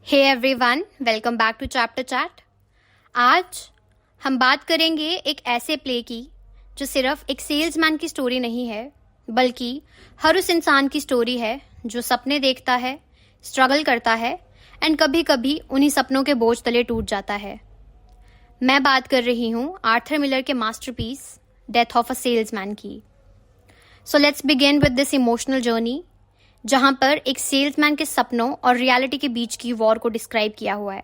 Hey everyone, welcome back to chapter chat. आज हम बात करेंगे एक ऐसे प्ले की जो सिर्फ एक सेल्समैन की स्टोरी नहीं है, बल्कि हर उस इंसान की स्टोरी है जो सपने देखता है, स्ट्रगल करता है एंड कभी कभी उन्हीं सपनों के बोझ तले टूट जाता है। मैं बात कर रही हूँ आर्थर मिलर के masterpiece death of a salesman की। So let's begin with this emotional journey, जहां पर एक सेल्समैन के सपनों और रियलिटी के बीच की वॉर को डिस्क्राइब किया हुआ है।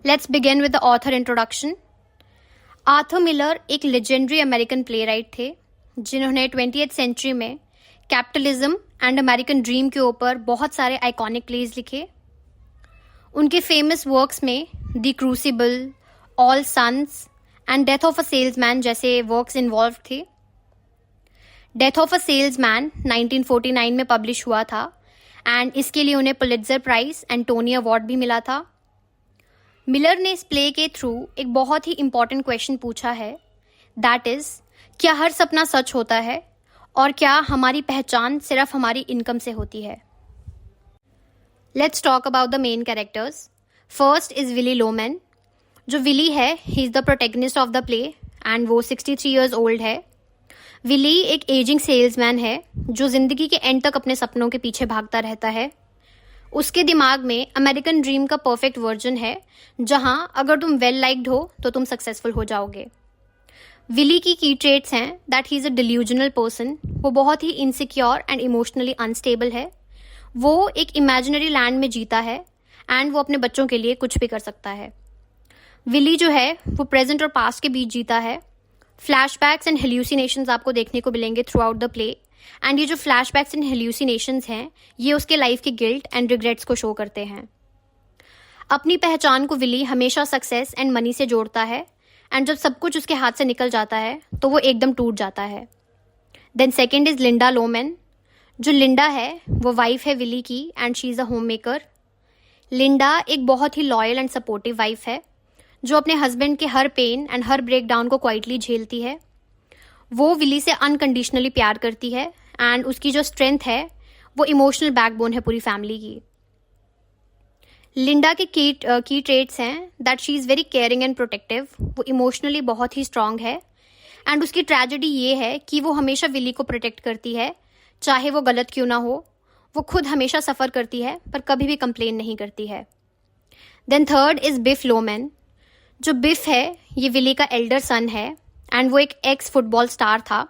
Let's begin with the author introduction. Arthur Miller एक लेजेंडरी अमेरिकन प्लेराइट थे जिन्होंने 20th सेंचुरी में कैपिटलिज्म एंड अमेरिकन ड्रीम के ऊपर बहुत सारे आइकॉनिक प्लेज लिखे। उनके फेमस वर्क्स में the crucible, all sons and death of a salesman जैसे वर्क्स इन्वॉल्व थे। डेथ ऑफ अ सेल्समैन 1949 में पब्लिश हुआ था एंड इसके लिए उन्हें Pulitzer prize and Tony award भी मिला था। मिलर ने इस प्ले के थ्रू एक बहुत ही इंपॉर्टेंट क्वेश्चन पूछा है, दैट इज, क्या हर सपना सच होता है और क्या हमारी पहचान सिर्फ हमारी इनकम से होती है। Let's talk about the main characters. First is Willy Loman. जो विली है, he is the protagonist of the play and वो 63 ईयर्स ओल्ड है। विली एक एजिंग सेल्समैन है जो जिंदगी के एंड तक अपने सपनों के पीछे भागता रहता है। उसके दिमाग में अमेरिकन ड्रीम का परफेक्ट वर्जन है, जहां अगर तुम वेल लाइक्ड हो तो तुम सक्सेसफुल हो जाओगे। विली की ट्रेट्स हैं that he is a delusional person. वो बहुत ही इनसिक्योर एंड इमोशनली अनस्टेबल है। वो एक इमेजिनरी लैंड में जीता है एंड वो अपने बच्चों के लिए कुछ भी कर सकता है। विली जो है वो प्रेजेंट और पास्ट के बीच जीता है। फ्लैशबैक्स एंड हेल्यूसिनेशंस आपको देखने को मिलेंगे through out the play and ये जो फ्लैशबैक्स एंड हेल्यूसिनेशंस हैं ये उसके लाइफ के गिल्ट एंड रिग्रेट्स को शो करते हैं। अपनी पहचान को विली हमेशा सक्सेस एंड मनी से जोड़ता है एंड जब सब कुछ उसके हाथ से निकल जाता है तो वो एकदम टूट जाता है। Then second is Linda Loman. जो लिंडा है वो वाइफ है विली की and she is a home maker. Linda एक बहुत ही लॉयल एंड सपोर्टिव वाइफ है जो अपने हस्बैंड के हर पेन एंड हर ब्रेक डाउन को क्वाइटली झेलती है। वो विली से अनकंडीशनली प्यार करती है एंड उसकी जो स्ट्रेंथ है वो इमोशनल बैकबोन है पूरी फैमिली की। लिंडा के की ट्रेट्स हैं that she is very caring and protective. वो इमोशनली बहुत ही स्ट्रांग है एंड उसकी ट्रेजेडी ये है कि वो हमेशा विली को प्रोटेक्ट करती है, चाहे वो गलत क्यों ना हो। वो खुद हमेशा सफ़र करती है पर कभी भी कंप्लेन नहीं करती है। Then third is Biff Loman. जो बिफ है ये विली का एल्डर सन है एंड वो एक एक्स फुटबॉल स्टार था।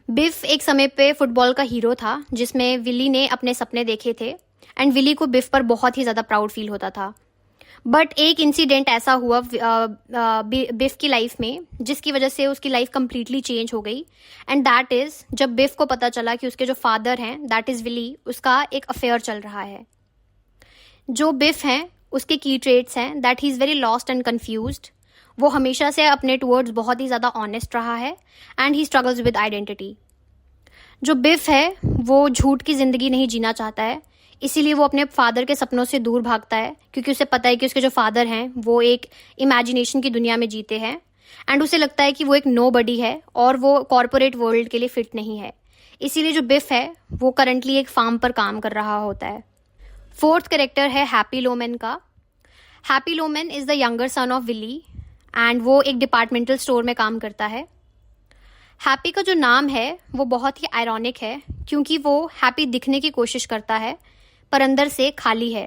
बिफ एक समय पे फुटबॉल का हीरो था जिसमें विली ने अपने सपने देखे थे एंड विली को बिफ पर बहुत ही ज़्यादा प्राउड फील होता था। बट एक इंसिडेंट ऐसा हुआ बिफ की लाइफ में जिसकी वजह से उसकी लाइफ कंप्लीटली चेंज हो गई एंड दैट इज़ जब बिफ को पता चला कि उसके जो फादर हैं दैट इज़ विली, उसका एक अफेयर चल रहा है। जो बिफ हैं उसके की ट्रेट्स हैं that he is very lost and confused. वो हमेशा से अपने टूवर्ड्स बहुत ही ज़्यादा ऑनेस्ट रहा है and he struggles with identity. जो बिफ है वो झूठ की ज़िंदगी नहीं जीना चाहता है, इसीलिए वो अपने फादर के सपनों से दूर भागता है क्योंकि उसे पता है कि उसके जो फादर हैं वो एक इमेजिनेशन की दुनिया में जीते हैं एंड उसे लगता है कि वो एक नोबडी है और वो कॉरपोरेट वर्ल्ड के लिए फिट नहीं है। इसीलिए जो बिफ है वो करंटली एक फार्म पर काम कर रहा होता है। फोर्थ कैरेक्टर है हैप्पी लोमैन का। Happy Loman is the younger son of Willy and वो एक डिपार्टमेंटल स्टोर में काम करता है। हैप्पी का जो नाम है वो बहुत ही आयरॉनिक है क्योंकि वो हैप्पी दिखने की कोशिश करता है पर अंदर से खाली है।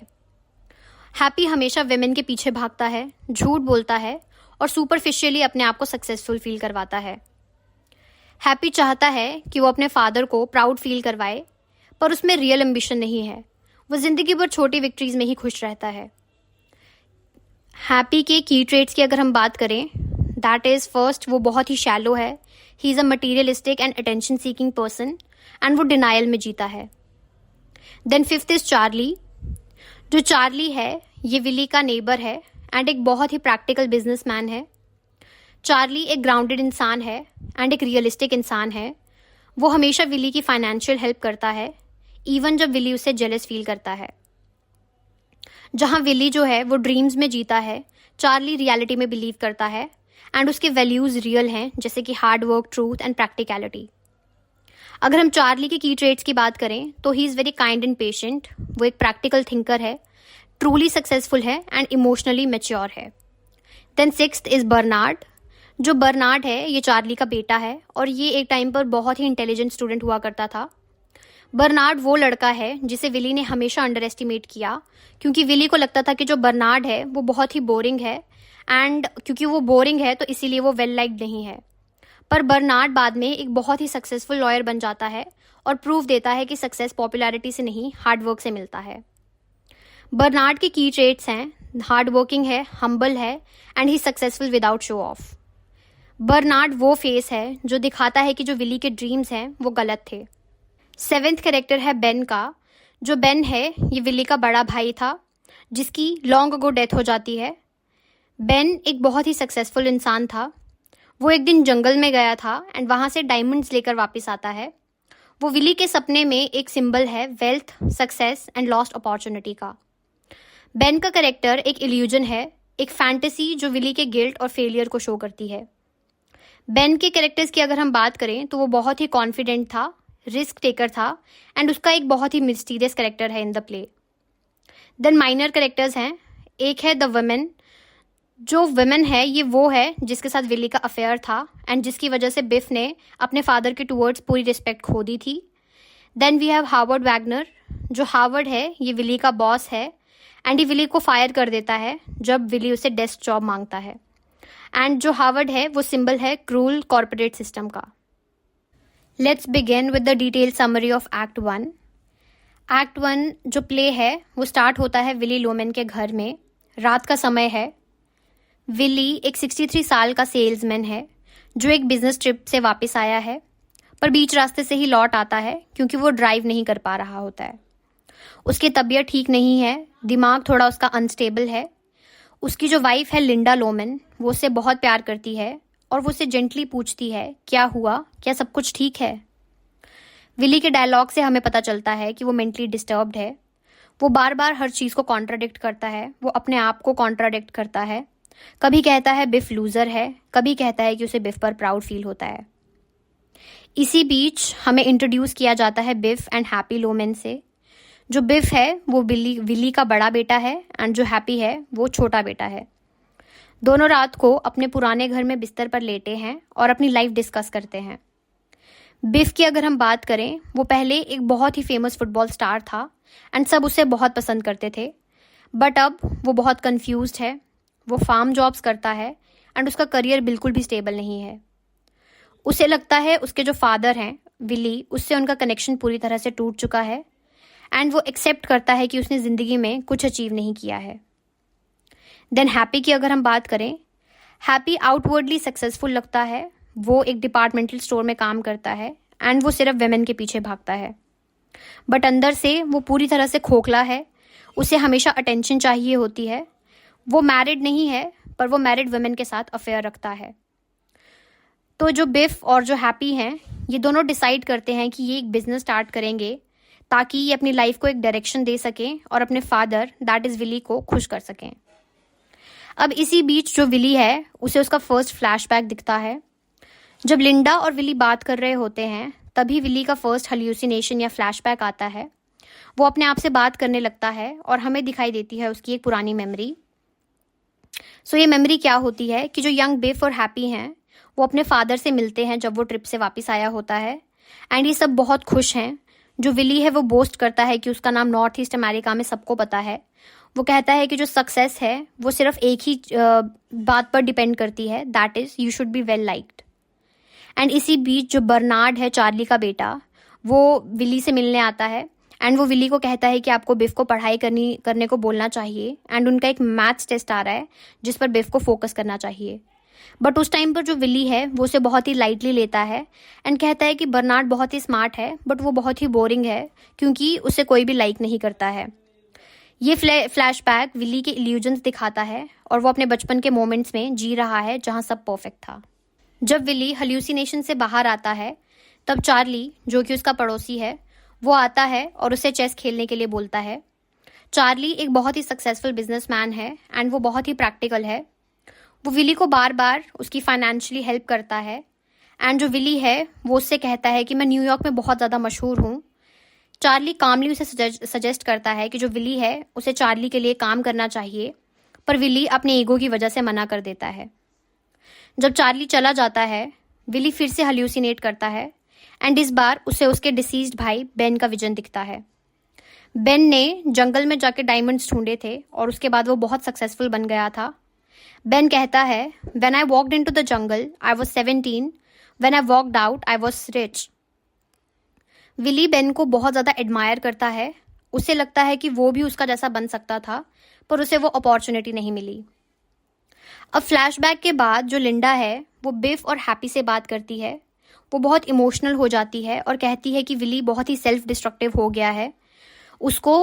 हैप्पी हमेशा विमेन के पीछे भागता है, झूठ बोलता है और सुपरफिशियली अपने आप को सक्सेसफुल फील करवाता है। हैप्पी चाहता है कि वो अपने फादर को प्राउड फील करवाए पर उसमें रियल एम्बिशन नहीं है। वो जिंदगी भर छोटी विक्ट्रीज में ही खुश रहता है। हैप्पी के की ट्रेट्स की अगर हम बात करें दैट इज़ फर्स्ट, वो बहुत ही शैलो है। He is a materialistic and attention seeking person and वो डिनायल में जीता है। Then fifth is Charley. जो चार्ली है ये विली का नेबर है एंड एक बहुत ही प्रैक्टिकल बिजनेसमैन है। चार्ली एक ग्राउंडेड इंसान है एंड एक रियलिस्टिक इंसान है। वो हमेशा विली की फाइनेंशियल हेल्प करता है इवन जब विली उससे जेलस फील करता है। जहां विली जो है वो ड्रीम्स में जीता है, चार्ली रियलिटी में बिलीव करता है एंड उसके वैल्यूज रियल हैं जैसे कि hard work, truth and practicality. अगर हम चार्ली के की ट्रेट्स की बात करें तो he is very kind and patient. वो एक प्रैक्टिकल थिंकर है ट्रूली सक्सेसफुल है एंड इमोशनली मैच्योर है। Then sixth is Bernard. जो बर्नार्ड है ये चार्ली का बेटा है और ये एक टाइम पर बहुत ही इंटेलिजेंट स्टूडेंट हुआ करता था। बर्नार्ड वो लड़का है जिसे विली ने हमेशा अंडर एस्टिमेट किया, क्योंकि विली को लगता था कि जो बर्नार्ड है वो बहुत ही बोरिंग है, एंड क्योंकि वो बोरिंग है तो इसीलिए वो वेल लाइक्ड नहीं है। पर बर्नार्ड बाद में एक बहुत ही सक्सेसफुल लॉयर बन जाता है और प्रूव देता है कि सक्सेस पॉपुलैरिटी से नहीं, हार्डवर्क से मिलता है। बर्नार्ड की की ट्रेट्स हैं, हार्ड वर्किंग है, हम्बल है and he successful without show off. Bernard वो फेस है जो दिखाता है कि जो विली के ड्रीम्स हैं वो गलत थे। सेवेंथ कैरेक्टर है बेन का। जो बेन है ये विली का बड़ा भाई था जिसकी लॉन्ग अगो डेथ हो जाती है। बेन एक बहुत ही सक्सेसफुल इंसान था। वो एक दिन जंगल में गया था एंड वहाँ से डायमंड्स लेकर वापस आता है। वो विली के सपने में एक सिंबल है wealth, success and lost opportunity का। बेन का कैरेक्टर एक इल्यूजन है, एक फैंटेसी जो विली के गिल्ट और फेलियर को शो करती है। बेन के कैरेक्टर्स की अगर हम बात करें तो वो बहुत ही कॉन्फिडेंट था, रिस्क टेकर था एंड उसका एक बहुत ही मिस्टीरियस कैरेक्टर है in the play. Then minor characters हैं। एक है द वुमेन। जो वुमेन है ये वो है जिसके साथ विली का अफेयर था एंड जिसकी वजह से बिफ ने अपने फादर के टूवर्ड्स पूरी रिस्पेक्ट खो दी थी। Then we have Harvard Wagner. जो हार्वर्ड है ये विली का बॉस है एंड ये विली को फायर कर देता है जब विली उसे डेस्क जॉब मांगता है। एंड जो हार्वर्ड है वो सिंबल है क्रूल कॉर्पोरेट सिस्टम का। Let's begin with the detail summary of act 1। Act 1 जो प्ले है वो स्टार्ट होता है विली लोमेन के घर में। रात का समय है। विली एक 63 साल का सेल्समैन है जो एक बिजनेस ट्रिप से वापस आया है, पर बीच रास्ते से ही लौट आता है क्योंकि वो ड्राइव नहीं कर पा रहा होता है। उसकी तबीयत ठीक नहीं है, दिमाग थोड़ा उसका अनस्टेबल है। उसकी जो वाइफ है लिंडा लोमेन, वो उससे बहुत प्यार करती है और वो उससे जेंटली पूछती है क्या हुआ, क्या सब कुछ ठीक है। विली के डायलॉग से हमें पता चलता है कि वो मेंटली डिस्टर्ब्ड है। वो बार बार हर चीज़ को कॉन्ट्राडिक्ट करता है, वो अपने आप को कॉन्ट्राडिक्ट करता है। कभी कहता है बिफ लूजर है, कभी कहता है कि उसे बिफ पर प्राउड फील होता है। इसी बीच हमें इंट्रोड्यूस किया जाता है बिफ एंड हैप्पी लोमेन से। जो बिफ है वो विली का बड़ा बेटा है एंड जो हैप्पी है वो छोटा बेटा है। दोनों रात को अपने पुराने घर में बिस्तर पर लेटे हैं और अपनी लाइफ डिस्कस करते हैं। बिफ की अगर हम बात करें, वो पहले एक बहुत ही फेमस फुटबॉल स्टार था एंड सब उसे बहुत पसंद करते थे, बट अब वो बहुत कंफ्यूज्ड है। वो फार्म जॉब्स करता है एंड उसका करियर बिल्कुल भी स्टेबल नहीं है। उसे लगता है उसके जो फादर हैं विली, उससे उनका कनेक्शन पूरी तरह से टूट चुका है एंड वो एक्सेप्ट करता है कि उसने ज़िंदगी में कुछ अचीव नहीं किया है। देन हैप्पी की अगर हम बात करें, हैप्पी आउटवर्डली सक्सेसफुल लगता है। वो एक डिपार्टमेंटल स्टोर में काम करता है एंड वो सिर्फ वेमेन के पीछे भागता है, बट अंदर से वो पूरी तरह से खोखला है। उसे हमेशा अटेंशन चाहिए होती है। वो मैरिड नहीं है, पर वो मैरिड वुमेन के साथ अफेयर रखता है। तो जो बिफ और जो हैप्पी हैं, ये दोनों डिसाइड करते हैं कि ये एक बिजनेस स्टार्ट करेंगे ताकि ये अपनी लाइफ को एक डायरेक्शन दे सकें और अपने फादर दैट इज़ विली को खुश कर सकें। अब इसी बीच जो विली है उसे उसका फर्स्ट फ्लैशबैक दिखता है। जब लिंडा और विली बात कर रहे होते हैं तभी विली का फर्स्ट हल्यूसिनेशन या फ्लैशबैक आता है। वो अपने आप से बात करने लगता है और हमें दिखाई देती है उसकी एक पुरानी मेमोरी। सो ये मेमोरी क्या होती है कि जो यंग बिफ और हैप्पी हैं वो अपने फादर से मिलते हैं जब वो ट्रिप से वापस आया होता है एंड ये सब बहुत खुश हैं। जो विली है वो बोस्ट करता है कि उसका नाम नॉर्थ ईस्ट अमेरिका में सबको पता है। वो कहता है कि जो सक्सेस है वो सिर्फ एक ही बात पर डिपेंड करती है, that is you should be well liked. And इसी बीच जो बर्नार्ड है चार्ली का बेटा, वो विली से मिलने आता है एंड वो विली को कहता है कि आपको बिफ को पढ़ाई करने को बोलना चाहिए एंड उनका एक मैथ्स टेस्ट आ रहा है जिस पर बिफ को फोकस करना चाहिए। बट उस टाइम पर जो विली है वो उसे बहुत ही लाइटली लेता है एंड कहता है कि बर्नार्ड बहुत ही स्मार्ट है बट वो बहुत ही बोरिंग है क्योंकि उसे कोई भी लाइक नहीं करता है। ये फ्लैशबैक विली के इल्यूजन्स दिखाता है और वो अपने बचपन के मोमेंट्स में जी रहा है जहाँ सब परफेक्ट था। जब विली हल्यूसिनेशन से बाहर आता है तब चार्ली, जो कि उसका पड़ोसी है, वो आता है और उसे चेस खेलने के लिए बोलता है। चार्ली एक बहुत ही सक्सेसफुल बिजनेसमैन है एंड वो बहुत ही प्रैक्टिकल है। वो विली को बार बार उसकी फाइनेंशियली हेल्प करता है एंड जो विली है वो उससे कहता है कि मैं न्यूयॉर्क में बहुत ज़्यादा मशहूर हूँ, चार्ली कामली उसे सजेस्ट करता है कि जो विली है उसे चार्ली के लिए काम करना चाहिए, पर विली अपने ईगो की वजह से मना कर देता है। जब चार्ली चला जाता है, विली फिर से हल्यूसिनेट करता है एंड इस बार उसे उसके डिसीज्ड भाई बेन का विजन दिखता है। बेन ने जंगल में जाके डायमंड्स ढूंढे थे और उसके बाद वो बहुत सक्सेसफुल बन गया था। बेन कहता है, when I walked into the jungle I was 17, when I walked out I was rich. Willy Ben को बहुत ज़्यादा एडमायर करता है। उसे लगता है कि वो भी उसका जैसा बन सकता था, पर उसे वो अपॉर्चुनिटी नहीं मिली। अब फ्लैशबैक के बाद जो लिंडा है वो बिफ और हैप्पी से बात करती है। वो बहुत इमोशनल हो जाती है और कहती है कि विली बहुत ही सेल्फ डिस्ट्रक्टिव हो गया है। उसको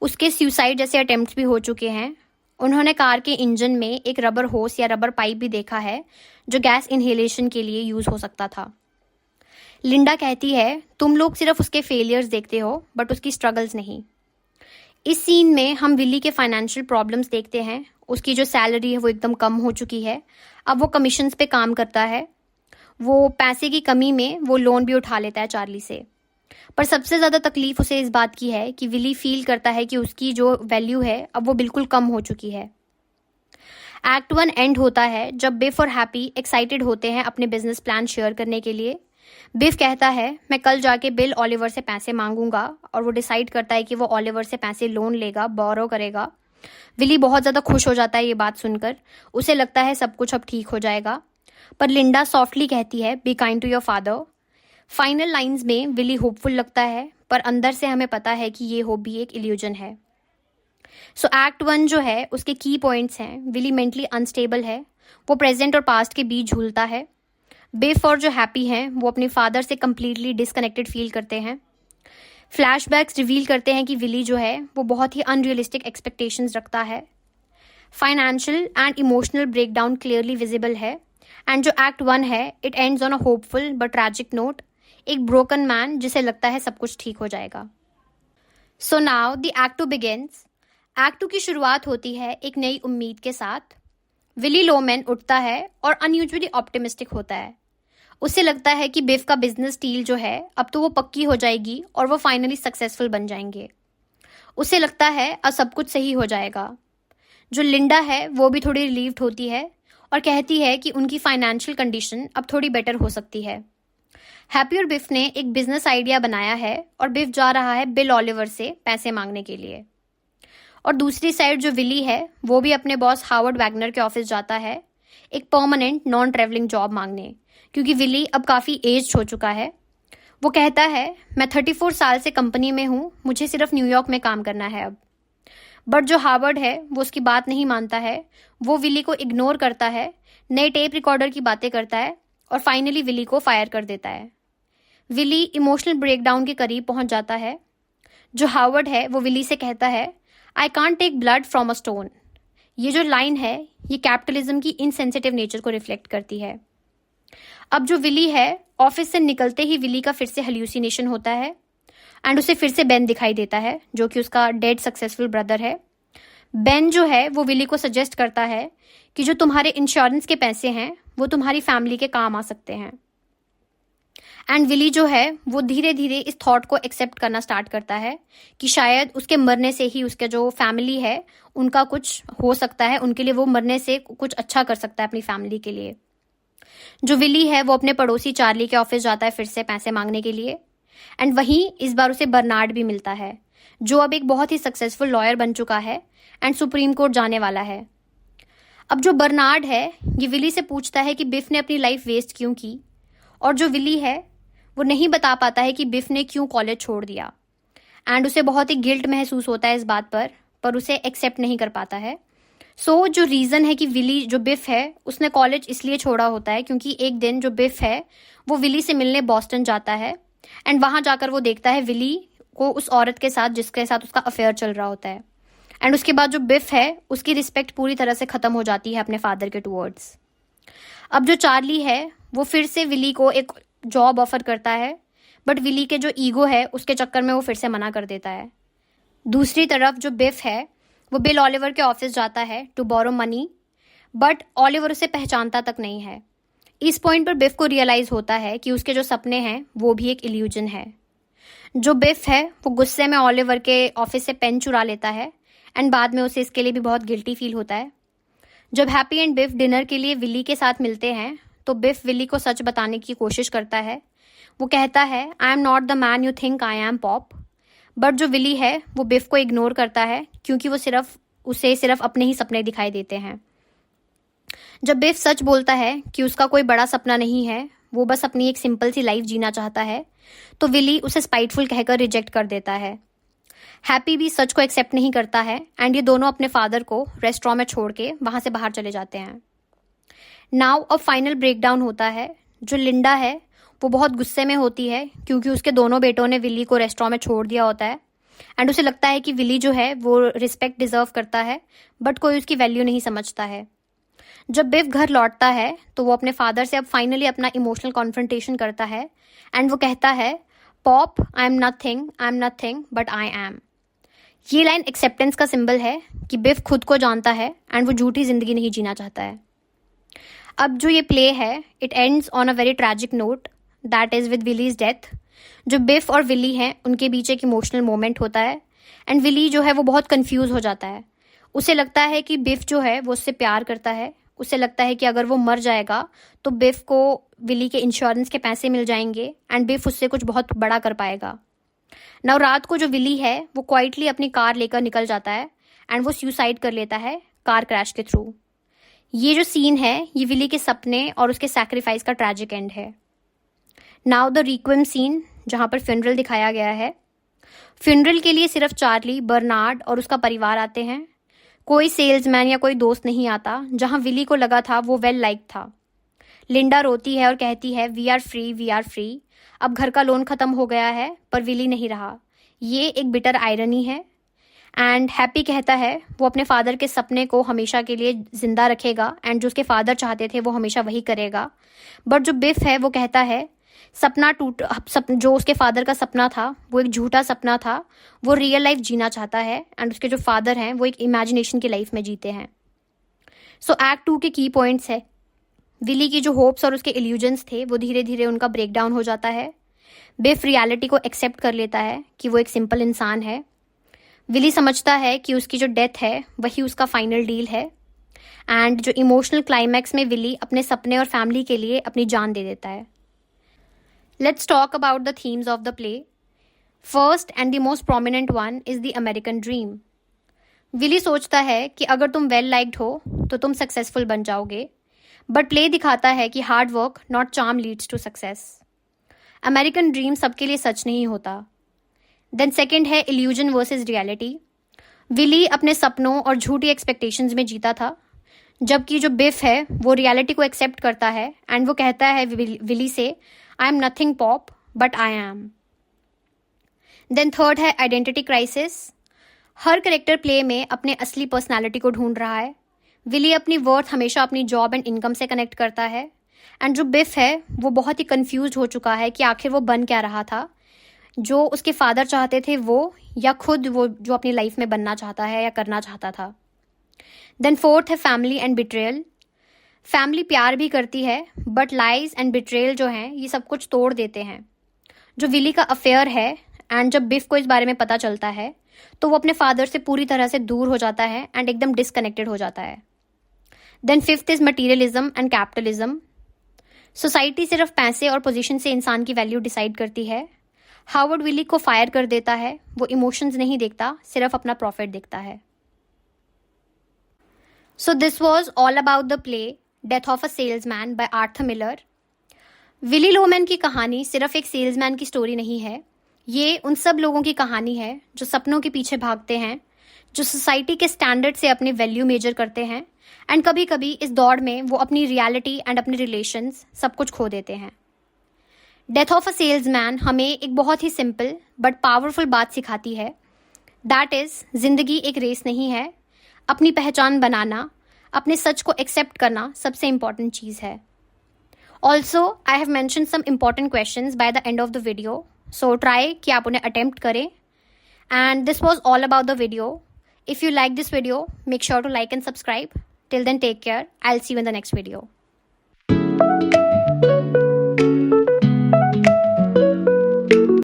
उसके सुसाइड जैसे अटेम्प्ट्स भी हो चुके हैं। उन्होंने कार के इंजन में एक रबर होस या रबर पाइप भी देखा है जो गैस इनहेलेशन के लिए यूज हो सकता था। लिंडा कहती है, तुम लोग सिर्फ उसके फेलियर्स देखते हो बट उसकी स्ट्रगल्स नहीं। इस सीन में हम विली के फाइनेंशियल प्रॉब्लम्स देखते हैं। उसकी जो सैलरी है वो एकदम कम हो चुकी है। अब वो कमीशंस पे काम करता है। वो पैसे की कमी में वो लोन भी उठा लेता है चार्ली से। पर सबसे ज़्यादा तकलीफ उसे इस बात की है कि विली फील करता है कि उसकी जो वैल्यू है अब वो बिल्कुल कम हो चुकी है। एक्ट 1 एंड होता है जब बिफ और हैप्पी एक्साइटेड होते हैं अपने बिजनेस प्लान शेयर करने के लिए। बिफ कहता है, मैं कल जाके बिल ऑलिवर से पैसे मांगूंगा, और वो डिसाइड करता है कि वो ऑलिवर से पैसे लोन लेगा, बोरो करेगा। विली बहुत ज़्यादा खुश हो जाता है ये बात सुनकर। उसे लगता है सब कुछ अब ठीक हो जाएगा। पर लिंडा सॉफ्टली कहती है, be kind to your father. Final lines में विली होपफुल लगता है, पर अंदर से हमें पता है कि ये होप भी एक इल्यूजन है। सो एक्ट 1 जो है उसके की पॉइंट्स हैं, विली मेंटली अनस्टेबल है। वो प्रेजेंट और पास्ट के बीच झूलता है। बिफ और जो हैप्पी हैं वो अपने फादर से कंप्लीटली डिसकनेक्टेड फील करते हैं। फ्लैशबैक्स रिवील करते हैं कि विली जो है वो बहुत ही अनरियलिस्टिक एक्सपेक्टेशंस रखता है। Financial and emotional breakdown clearly visible है। एंड जो एक्ट 1 है it ends on a hopeful but tragic note, एक ब्रोकन मैन जिसे लगता है सब कुछ ठीक हो जाएगा। So now the act 2 begins. Act 2 की शुरुआत होती है एक नई उम्मीद के साथ। विली लोमैन उठता है और अनयूजुअली ऑप्टिमिस्टिक होता है। उसे लगता है कि बिफ का बिजनेस डील जो है अब तो वो पक्की हो जाएगी और वो फाइनली सक्सेसफुल बन जाएंगे। उसे लगता है अब सब कुछ सही हो जाएगा। जो लिंडा है वो भी थोड़ी रिलीव्ड होती है और कहती है कि उनकी फाइनेंशियल कंडीशन अब थोड़ी बेटर हो सकती है। हैप्पी और बिफ ने एक बिजनेस आइडिया बनाया है और बिफ जा रहा है बिल ऑलिवर से पैसे मांगने के लिए। और दूसरी साइड जो विली है वो भी अपने बॉस हावर्ड वैगनर के ऑफिस जाता है एक परमानेंट नॉन ट्रैवलिंग जॉब मांगने, क्योंकि विली अब काफ़ी एज्ड हो चुका है। वो कहता है, मैं 34 साल से कंपनी में हूँ, मुझे सिर्फ न्यूयॉर्क में काम करना है अब। बट जो हावर्ड है वो उसकी बात नहीं मानता है। वो विली को इग्नोर करता है, नए टेप रिकॉर्डर की बातें करता है और फाइनली विली को फायर कर देता है। विली इमोशनल ब्रेकडाउन के करीब पहुंच जाता है। जो हावर्ड है वो विली से कहता है, I can't take blood from a stone. ये जो लाइन है ये कैपिटलिज्म की इनसेंसिटिव नेचर को रिफ्लेक्ट करती है। अब जो विली है ऑफिस से निकलते ही विली का फिर से हल्यूसिनेशन होता है एंड उसे फिर से बेन दिखाई देता है जो कि उसका डेड सक्सेसफुल ब्रदर है। बेन जो है वो विली को सजेस्ट करता है कि जो तुम्हारे इंश्योरेंस के पैसे हैं वो तुम्हारी फैमिली के काम आ सकते हैं। एंड विली जो है वो धीरे धीरे इस थॉट को एक्सेप्ट करना स्टार्ट करता है कि शायद उसके मरने से ही उसके जो फैमिली है उनका कुछ हो सकता है, उनके लिए वो मरने से कुछ अच्छा कर सकता है अपनी फैमिली के लिए। जो विली है वो अपने पड़ोसी चार्ली के ऑफिस जाता है फिर से पैसे मांगने के लिए एंड वहीं इस बार उसे बर्नार्ड भी मिलता है जो अब एक बहुत ही सक्सेसफुल लॉयर बन चुका है एंड सुप्रीम कोर्ट जाने वाला है। अब जो बर्नार्ड है ये विली से पूछता है कि बिफ ने अपनी लाइफ वेस्ट क्यों की, और जो विली है वो नहीं बता पाता है कि बिफ ने क्यों कॉलेज छोड़ दिया एंड उसे बहुत ही गिल्ट महसूस होता है इस बात पर उसे एक्सेप्ट नहीं कर पाता है। सो जो रीज़न है कि विली जो बिफ है उसने कॉलेज इसलिए छोड़ा होता है क्योंकि एक दिन जो बिफ है वो विली से मिलने बॉस्टन जाता है एंड वहाँ जाकर वो देखता है विली को उस औरत के साथ जिसके साथ उसका अफेयर चल रहा होता है। एंड उसके बाद जो बिफ है उसकी रिस्पेक्ट पूरी तरह से ख़त्म हो जाती है अपने फादर के टूवर्ड्स। अब जो चार्ली है वो फिर से विली को एक जॉब ऑफर करता है बट विली के जो ईगो है उसके चक्कर में वो फिर से मना कर देता है। दूसरी तरफ जो बिफ है वो बिल ऑलिवर के ऑफिस जाता है to borrow money, but Oliver उसे पहचानता तक नहीं है। इस पॉइंट पर बिफ को रियलाइज होता है कि उसके जो सपने हैं वो भी एक इल्यूजन है। जो बिफ है वो गुस्से में ओलिवर के ऑफिस से पेन चुरा लेता है एंड बाद में उसे इसके लिए भी बहुत गिल्टी फील होता है। जब हैप्पी एंड बिफ डिनर के लिए विली के साथ मिलते हैं तो बिफ विली को सच बताने की कोशिश करता है। वो कहता है, I am not the man you think I am pop. But जो विली है वो बिफ को इग्नोर करता है क्योंकि उसे सिर्फ अपने ही सपने दिखाई देते हैं। जब बिफ सच बोलता है कि उसका कोई बड़ा सपना नहीं है, वो बस अपनी एक सिंपल सी लाइफ जीना चाहता है, तो विली उसे स्पाइटफुल कहकर रिजेक्ट कर देता है। हैप्पी भी सच को एक्सेप्ट नहीं करता है एंड ये दोनों अपने फादर को रेस्टोरेंट में छोड़ के वहां से बाहर चले जाते हैं। नाउ अब फाइनल ब्रेकडाउन होता है। जो लिंडा है वो बहुत गुस्से में होती है क्योंकि उसके दोनों बेटों ने विली को रेस्टोरेंट में छोड़ दिया होता है एंड उसे लगता है कि विली जो है वो रिस्पेक्ट डिजर्व करता है, बट कोई उसकी वैल्यू नहीं समझता है। जब बिफ घर लौटता है तो वो अपने फादर से अब फाइनली अपना इमोशनल कॉन्फ्रंटेशन करता है एंड वो कहता है, pop I am nothing but I am. ये लाइन एक्सेप्टेंस का सिंबल है कि बिफ खुद को जानता है एंड वो झूठी जिंदगी नहीं जीना चाहता है। अब जो ये प्ले है it ends on a very tragic note, that is with Willy's death. जो बिफ और विली हैं उनके बीच एक इमोशनल मोमेंट होता है एंड विली जो है वो बहुत कंफ्यूज हो जाता है। उसे लगता है कि बिफ जो है वो उससे प्यार करता है। उसे लगता है कि अगर वो मर जाएगा तो बिफ को विली के इंश्योरेंस के पैसे मिल जाएंगे एंड बिफ उससे कुछ बहुत बड़ा कर पाएगा। नाउ रात को जो विली है वो क्वाइटली अपनी कार लेकर निकल जाता है एंड वो सुसाइड कर लेता है कार क्रैश के थ्रू। ये जो सीन है ये विली के सपने और उसके सैक्रिफाइस का ट्रैजिक एंड है। नाउ द रिक्वेम सीन, जहां पर फ्यूनरल दिखाया गया है। फ्यूनरल के लिए सिर्फ चार्ली, बर्नार्ड और उसका परिवार आते हैं। कोई सेल्समैन या कोई दोस्त नहीं आता। जहां विली को लगा था वो वेल लाइक था। लिंडा रोती है और कहती है, वी आर फ्री। अब घर का लोन खत्म हो गया है पर विली नहीं रहा। ये एक बिटर आयरनी है। एंड हैप्पी कहता है वो अपने फादर के सपने को हमेशा के लिए जिंदा रखेगा एंड जो उसके फादर चाहते थे वो हमेशा वही करेगा। बट जो बिफ है वो कहता है जो उसके फादर का सपना था वो एक झूठा सपना था। वो रियल लाइफ जीना चाहता है एंड उसके जो फादर हैं वो एक इमेजिनेशन की लाइफ में जीते हैं। सो एक्ट 2 के की पॉइंट्स है, विली की जो होप्स और उसके इल्यूजन्स थे वो धीरे धीरे उनका ब्रेक डाउन हो जाता है। बिफ रियलिटी को एक्सेप्ट कर लेता है कि वो एक सिंपल इंसान है। विली समझता है कि उसकी जो डेथ है वही उसका फाइनल डील है। एंड जो इमोशनल क्लाइमैक्स में विली अपने सपने और फैमिली के लिए अपनी जान दे देता है। Let's talk about the themes of the play. First and the most prominent one is the American dream. Willy सोचता है कि अगर तुम वेल लाइक्ड हो तो तुम सक्सेसफुल बन जाओगे, बट प्ले दिखाता है कि hard work not charm leads to success. American dream सबके लिए सच नहीं होता। देन सेकेंड है इल्यूजन वर्सेस रियलिटी। विली अपने सपनों और झूठी एक्सपेक्टेशंस में जीता था, जबकि जो बिफ है वो रियलिटी को एक्सेप्ट करता है एंड वो कहता है विली से, I am nothing pop, but I am. Then third है आइडेंटिटी क्राइसिस। हर करेक्टर प्ले में अपने असली पर्सनालिटी को ढूंढ रहा है। विली अपनी वर्थ हमेशा अपनी जॉब एंड इनकम से कनेक्ट करता है एंड जो बिफ है वो बहुत ही कंफ्यूज हो चुका है कि आखिर वो बन क्या रहा था, जो उसके फादर चाहते थे वो, या खुद वो जो अपनी लाइफ में बनना चाहता है या करना चाहता था। देन फोर्थ है फैमिली एंड बिट्रेयल। फैमिली प्यार भी करती है बट लाइज एंड बिट्रेयल जो हैं ये सब कुछ तोड़ देते हैं। जो विली का अफेयर है एंड जब बिफ को इस बारे में पता चलता है तो वो अपने फादर से पूरी तरह से दूर हो जाता है एंड एकदम डिसकनेक्टेड हो जाता है। Then fifth is materialism and capitalism. Society सिर्फ पैसे और पोजीशन से इंसान की वैल्यू डिसाइड करती है। हावर्ड विली को फायर कर देता है। वो इमोशंस नहीं देखता, सिर्फ अपना प्रॉफिट देखता है। So this was all about the play death of a salesman by Arthur Miller. Willy Loman की कहानी सिर्फ एक सेल्समैन की स्टोरी नहीं है, ये उन सब लोगों की कहानी है जो सपनों के पीछे भागते हैं, जो सोसाइटी के स्टैंडर्ड से अपनी वैल्यू मेजर करते हैं एंड कभी कभी इस दौड़ में वो अपनी रियलिटी एंड अपने रिलेशंस सब कुछ खो देते हैं। डेथ ऑफ अ सेल्समैन हमें एक बहुत ही सिंपल बट पावरफुल बात सिखाती है, दैट इज जिंदगी एक रेस नहीं है। अपनी पहचान बनाना, अपने सच को एक्सेप्ट करना सबसे इंपॉर्टेंट चीज है। Also I have mention some important questions by the end of the video, so try कि आप उन्हें अटेम्प्ट करें। And this was all about the video. If you like this video, make sure to like and subscribe. Till then, take care. I'll see you in the next video.